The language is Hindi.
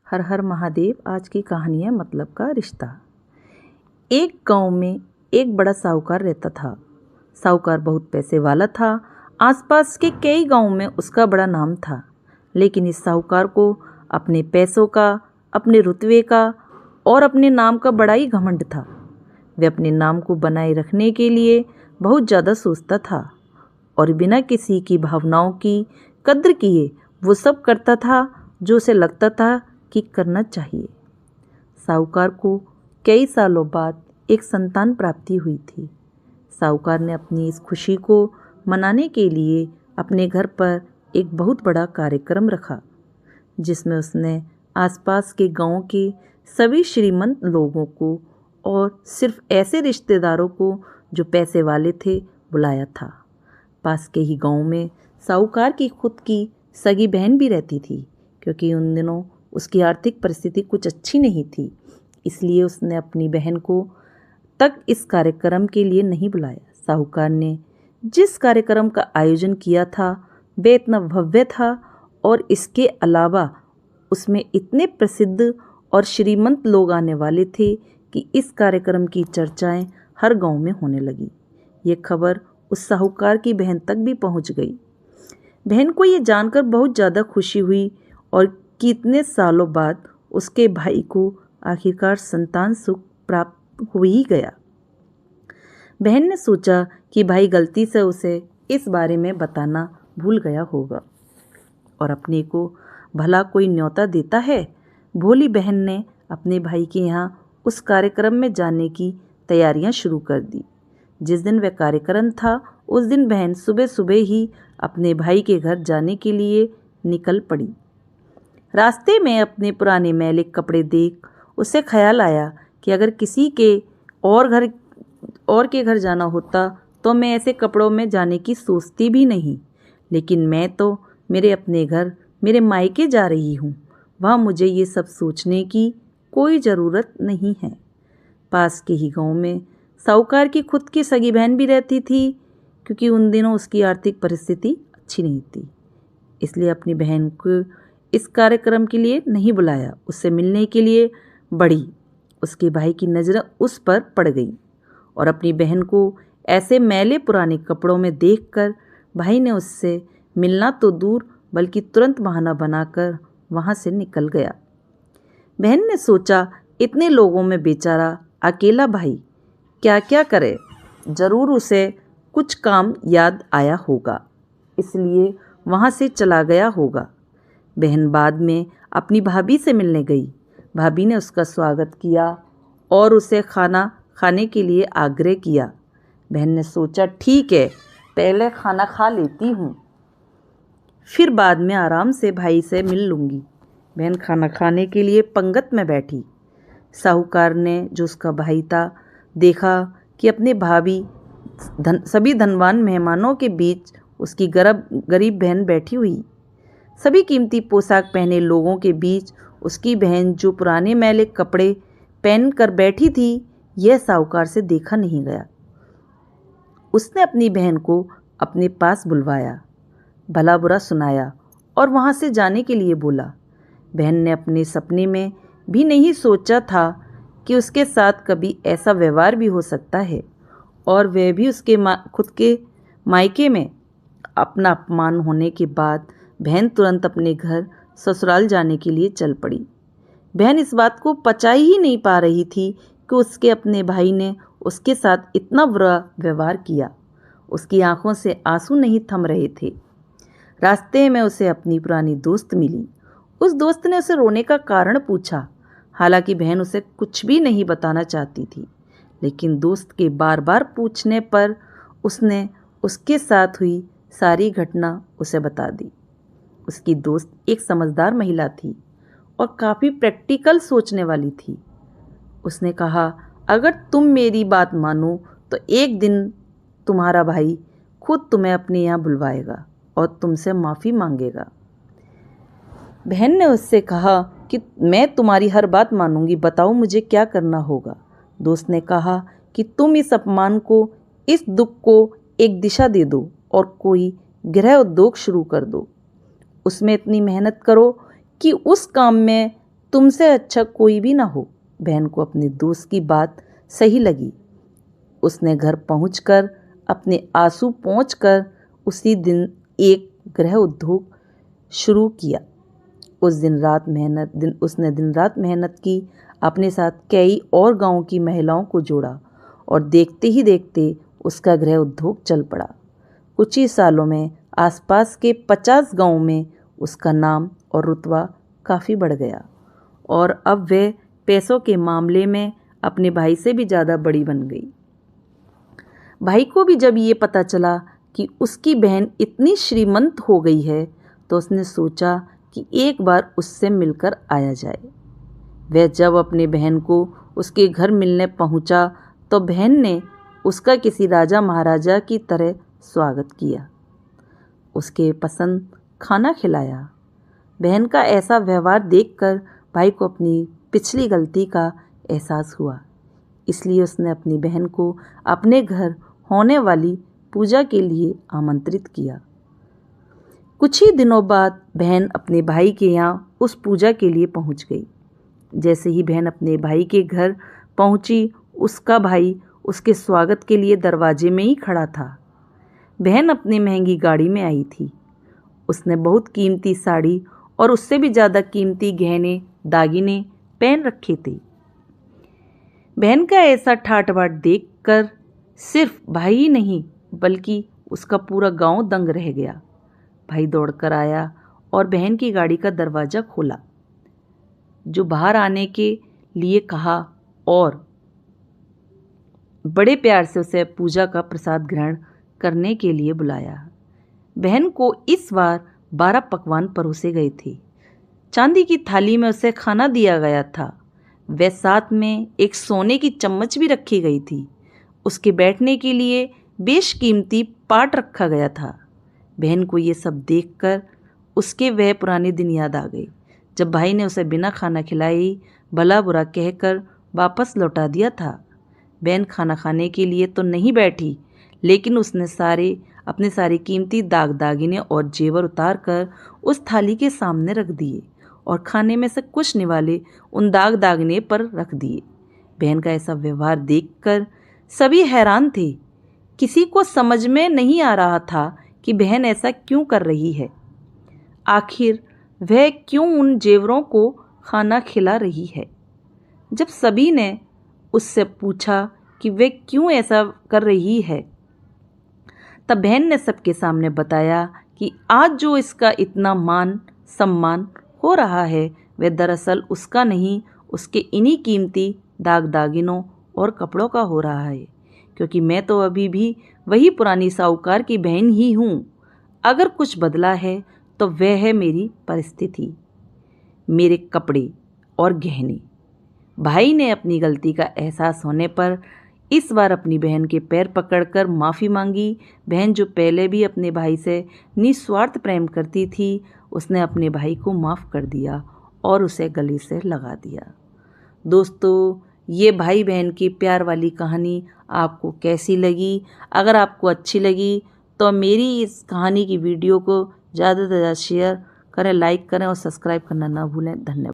हर हर महादेव। आज की कहानी है मतलब का रिश्ता। एक गांव में एक बड़ा साहूकार रहता था। साहूकार बहुत पैसे वाला था। आसपास के कई गांवों में उसका बड़ा नाम था। लेकिन इस साहूकार को अपने पैसों का, अपने रुतबे का और अपने नाम का बड़ा ही घमंड था। वे अपने नाम को बनाए रखने के लिए बहुत ज़्यादा सोचता था और बिना किसी की भावनाओं की कद्र किए वो सब करता था जो उसे लगता था कि करना चाहिए। साहूकार को कई सालों बाद एक संतान प्राप्ति हुई थी। साहूकार ने अपनी इस खुशी को मनाने के लिए अपने घर पर एक बहुत बड़ा कार्यक्रम रखा, जिसमें उसने आसपास के गांव के सभी श्रीमंत लोगों को और सिर्फ ऐसे रिश्तेदारों को जो पैसे वाले थे बुलाया था। पास के ही गांव में साहूकार की खुद की सगी बहन भी रहती थी। क्योंकि उन दिनों उसकी आर्थिक परिस्थिति कुछ अच्छी नहीं थी, इसलिए उसने अपनी बहन को तक इस कार्यक्रम के लिए नहीं बुलाया। साहूकार ने जिस कार्यक्रम का आयोजन किया था वह इतना भव्य था और इसके अलावा उसमें इतने प्रसिद्ध और श्रीमंत लोग आने वाले थे कि इस कार्यक्रम की चर्चाएं हर गांव में होने लगी। ये खबर उस साहूकार की बहन तक भी पहुंच गई। बहन को ये जानकर बहुत ज़्यादा खुशी हुई और कितने सालों बाद उसके भाई को आखिरकार संतान सुख प्राप्त हो ही गया। बहन ने सोचा कि भाई गलती से उसे इस बारे में बताना भूल गया होगा और अपने को भला कोई न्योता देता है। भोली बहन ने अपने भाई के यहाँ उस कार्यक्रम में जाने की तैयारियां शुरू कर दी। जिस दिन वह कार्यक्रम था उस दिन बहन सुबह सुबह ही अपने भाई के घर जाने के लिए निकल पड़ी। रास्ते में अपने पुराने मैले कपड़े देख उसे ख्याल आया कि अगर किसी के और के घर जाना होता तो मैं ऐसे कपड़ों में जाने की सोचती भी नहीं, लेकिन मैं तो मेरे अपने घर, मेरे मायके जा रही हूँ। वहाँ मुझे ये सब सोचने की कोई ज़रूरत नहीं है। पास के ही गांव में साहूकार की खुद की सगी बहन भी रहती थी। क्योंकि उन दिनों उसकी आर्थिक परिस्थिति अच्छी नहीं थी, इसलिए अपनी बहन को इस कार्यक्रम के लिए नहीं बुलाया। उससे मिलने के लिए बढ़ी। उसके भाई की नज़र उस पर पड़ गई और अपनी बहन को ऐसे मैले पुराने कपड़ों में देखकर भाई ने उससे मिलना तो दूर बल्कि तुरंत बहाना बनाकर वहाँ से निकल गया। बहन ने सोचा, इतने लोगों में बेचारा अकेला भाई क्या क्या करे, ज़रूर उसे कुछ काम याद आया होगा, इसलिए वहाँ से चला गया होगा। बहन बाद में अपनी भाभी से मिलने गई। भाभी ने उसका स्वागत किया और उसे खाना खाने के लिए आग्रह किया। बहन ने सोचा, ठीक है, पहले खाना खा लेती हूँ, फिर बाद में आराम से भाई से मिल लूँगी। बहन खाना खाने के लिए पंगत में बैठी। साहूकार ने, जो उसका भाई था, देखा कि अपने भाभी सभी धनवान मेहमानों के बीच उसकी गरीब बहन बैठी हुई। सभी कीमती पोशाक पहने लोगों के बीच उसकी बहन जो पुराने मैले कपड़े पहन कर बैठी थी, यह साहूकार से देखा नहीं गया। उसने अपनी बहन को अपने पास बुलवाया, भला बुरा सुनाया और वहाँ से जाने के लिए बोला। बहन ने अपने सपने में भी नहीं सोचा था कि उसके साथ कभी ऐसा व्यवहार भी हो सकता है और वह भी उसके खुद के मायके में। अपना अपमान होने के बाद बहन तुरंत अपने घर ससुराल जाने के लिए चल पड़ी। बहन इस बात को पचा ही नहीं पा रही थी कि उसके अपने भाई ने उसके साथ इतना बुरा व्यवहार किया। उसकी आंखों से आंसू नहीं थम रहे थे। रास्ते में उसे अपनी पुरानी दोस्त मिली। उस दोस्त ने उसे रोने का कारण पूछा। हालांकि बहन उसे कुछ भी नहीं बताना चाहती थी, लेकिन दोस्त के बार बार पूछने पर उसने उसके साथ हुई सारी घटना उसे बता दी। उसकी दोस्त एक समझदार महिला थी और काफ़ी प्रैक्टिकल सोचने वाली थी। उसने कहा, अगर तुम मेरी बात मानो तो एक दिन तुम्हारा भाई खुद तुम्हें अपने यहाँ बुलवाएगा और तुमसे माफ़ी मांगेगा। बहन ने उससे कहा कि मैं तुम्हारी हर बात मानूंगी, बताओ मुझे क्या करना होगा। दोस्त ने कहा कि तुम इस अपमान को, इस दुख को एक दिशा दे दो और कोई गृह उद्योग शुरू कर दो। उसमें इतनी मेहनत करो कि उस काम में तुमसे अच्छा कोई भी ना हो। बहन को अपने दोस्त की बात सही लगी। उसने घर पहुंचकर अपने आंसू पोंछकर उसी दिन एक गृह उद्योग शुरू किया। उसने दिन रात मेहनत की, अपने साथ कई और गांव की महिलाओं को जोड़ा और देखते ही देखते उसका गृह उद्योग चल पड़ा। कुछ ही सालों में आसपास के 50 गांवों में उसका नाम और रुतबा काफ़ी बढ़ गया और अब वह पैसों के मामले में अपने भाई से भी ज़्यादा बड़ी बन गई। भाई को भी जब ये पता चला कि उसकी बहन इतनी श्रीमंत हो गई है तो उसने सोचा कि एक बार उससे मिलकर आया जाए। वह जब अपनी बहन को उसके घर मिलने पहुंचा तो बहन ने उसका किसी राजा महाराजा की तरह स्वागत किया, उसके पसंद खाना खिलाया। बहन का ऐसा व्यवहार देखकर भाई को अपनी पिछली गलती का एहसास हुआ, इसलिए उसने अपनी बहन को अपने घर होने वाली पूजा के लिए आमंत्रित किया। कुछ ही दिनों बाद बहन अपने भाई के यहाँ उस पूजा के लिए पहुँच गई। जैसे ही बहन अपने भाई के घर पहुँची, उसका भाई उसके स्वागत के लिए दरवाजे में ही खड़ा था। बहन अपनी महंगी गाड़ी में आई थी। उसने बहुत कीमती साड़ी और उससे भी ज़्यादा कीमती गहने दागिने पहन रखे थे। बहन का ऐसा ठाट बाट देखकर सिर्फ भाई ही नहीं बल्कि उसका पूरा गांव दंग रह गया। भाई दौड़कर आया और बहन की गाड़ी का दरवाज़ा खोला, जो बाहर आने के लिए कहा और बड़े प्यार से उसे पूजा का प्रसाद ग्रहण करने के लिए बुलाया। बहन को इस बार 12 पकवान परोसे गए थे। चांदी की थाली में उसे खाना दिया गया था। वह साथ में एक सोने की चम्मच भी रखी गई थी। उसके बैठने के लिए बेशकीमती पाट रखा गया था। बहन को ये सब देखकर उसके वह पुराने दिन याद आ गए, जब भाई ने उसे बिना खाना खिलाए ही भला बुरा कहकर वापस लौटा दिया था। बहन खाना खाने के लिए तो नहीं बैठी, लेकिन उसने अपने सारे कीमती दाग दागिने और जेवर उतार कर उस थाली के सामने रख दिए और खाने में से कुछ निवाले उन दाग दागिने पर रख दिए। बहन का ऐसा व्यवहार देखकर सभी हैरान थे। किसी को समझ में नहीं आ रहा था कि बहन ऐसा क्यों कर रही है। आखिर वह क्यों उन जेवरों को खाना खिला रही है। जब सभी ने उससे पूछा कि वह क्यों ऐसा कर रही है, तब बहन ने सबके सामने बताया कि आज जो इसका इतना मान सम्मान हो रहा है वह दरअसल उसका नहीं, उसके इन्हीं कीमती दाग दागिनों और कपड़ों का हो रहा है, क्योंकि मैं तो अभी भी वही पुरानी साहूकार की बहन ही हूँ। अगर कुछ बदला है तो वह है मेरी परिस्थिति, मेरे कपड़े और गहने। भाई ने अपनी गलती का एहसास होने पर इस बार अपनी बहन के पैर पकड़कर माफ़ी मांगी। बहन जो पहले भी अपने भाई से निस्वार्थ प्रेम करती थी, उसने अपने भाई को माफ़ कर दिया और उसे गले से लगा दिया। दोस्तों, ये भाई बहन की प्यार वाली कहानी आपको कैसी लगी? अगर आपको अच्छी लगी तो मेरी इस कहानी की वीडियो को ज़्यादा से ज़्यादा शेयर करें, लाइक करें और सब्सक्राइब करना ना भूलें। धन्यवाद।